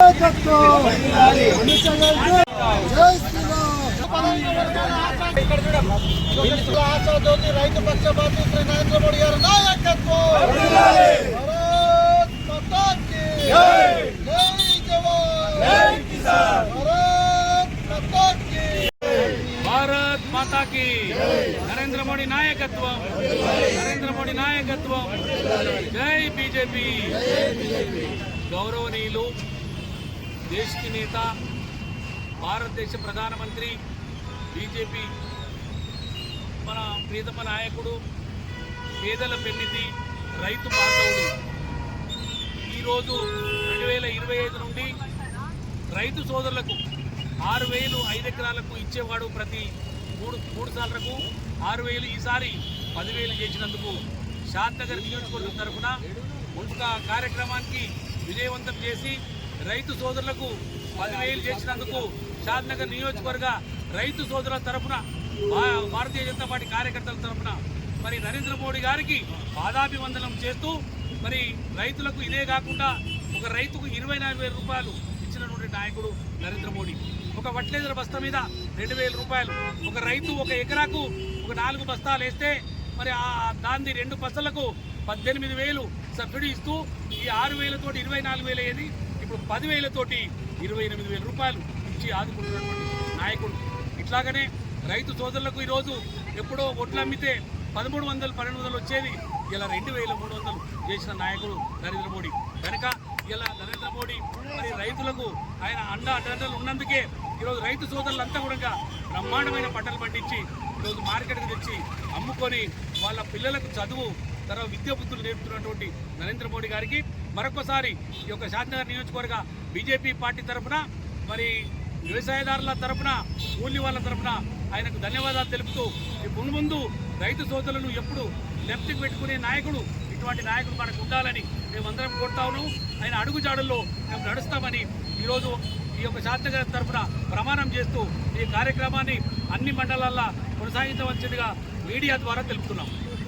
నాయకత్వం జై శ్రీరామ్ ఆశాజ్యోతి రైతు పక్షపాతి శ్రీ నరేంద్ర మోడీ గారి నాయకత్వం భారత్ మాతా కీ జై జవాన్ జై కిసాన్ భారత్ మాతా కీ నరేంద్ర మోడీ నాయకత్వం జై బీజేపీ గౌరవనీయులు దేశ్ కి నేత భారతదేశ ప్రధానమంత్రి బీజేపీ మన ప్రియతమ నాయకుడు పేదల పెన్నిధి రైతు బాంధవుడు ఈరోజు 2025 నుండి రైతు సోదరులకు 6,000 5 ఎకరాలకు ఇచ్చేవాడు ప్రతి మూడు సార్లకు 6,000 ఈసారి 10,000 చేసినందుకు షాద్నగర్ నియోజకవర్గం తరఫున ఒక కార్యక్రమానికి విజయవంతం చేసి రైతు సోదరులకు 10,000 చేసినందుకు షాద్నగర్ నియోజకవర్గ రైతు సోదరుల తరఫున భారతీయ జనతా పార్టీ కార్యకర్తల తరఫున మరి నరేంద్ర మోడీ గారికి పాదాభివందనం చేస్తూ మరి రైతులకు ఇదే కాకుండా ఒక రైతుకు 24,000 రూపాయలు ఇచ్చినటువంటి నాయకుడు నరేంద్ర మోడీ. ఒక వడ్లేదర బస్తా మీద 2,000 రూపాయలు, ఒక రైతు ఒక ఎకరాకు ఒక 4 బస్తాలు వేస్తే మరి దాన్ని 2 బస్తాలకు 18,000 సబ్సిడీ ఇస్తూ ఈ 6,000 తోటి 24,000 అయ్యేది ఇప్పుడు 10,000 తోటి 28,000 రూపాయలు ఇచ్చి ఆదుకుంటున్నటువంటి నాయకుడు. ఇట్లాగనే రైతు సోదరులకు ఈరోజు ఎప్పుడో ఒట్లు అమ్మితే 1,300 1,200 వచ్చేది ఇలా 2,300 చేసిన నాయకుడు నరేంద్ర మోడీ. కనుక ఇలా నరేంద్ర మోడీ మరి రైతులకు ఆయన అండదండలు ఉన్నందుకే ఈరోజు రైతు సోదరులంతా కూడా బ్రహ్మాండమైన పంటలు పండించి ఈరోజు మార్కెట్కి తెచ్చి అమ్ముకొని వాళ్ళ పిల్లలకు చదువు తర్వాత విద్యా బుద్ధులు నేర్పుతున్నటువంటి నరేంద్ర మోడీ గారికి మరొకసారి ఈ యొక్క షాద్నగర్ నియోజకవర్గ బీజేపీ పార్టీ తరఫున మరి వ్యవసాయదారుల తరఫున కూలీ వాళ్ళ తరఫున ఆయనకు ధన్యవాదాలు తెలుపుతూ ముందు రైతు సోదరులను ఎప్పుడు లెఫ్ట్కి పెట్టుకునే నాయకుడు ఇటువంటి నాయకుడు మనకు ఉండాలని మేమందరం కోరుతాను. ఆయన అడుగుజాడుల్లో మేము నడుస్తామని ఈరోజు ఈ యొక్క షాద్నగర్ తరఫున ప్రమాణం చేస్తూ ఈ కార్యక్రమాన్ని అన్ని మండలాల్లో కొనసాగించవలసిందిగా మీడియా ద్వారా తెలుపుతున్నాం.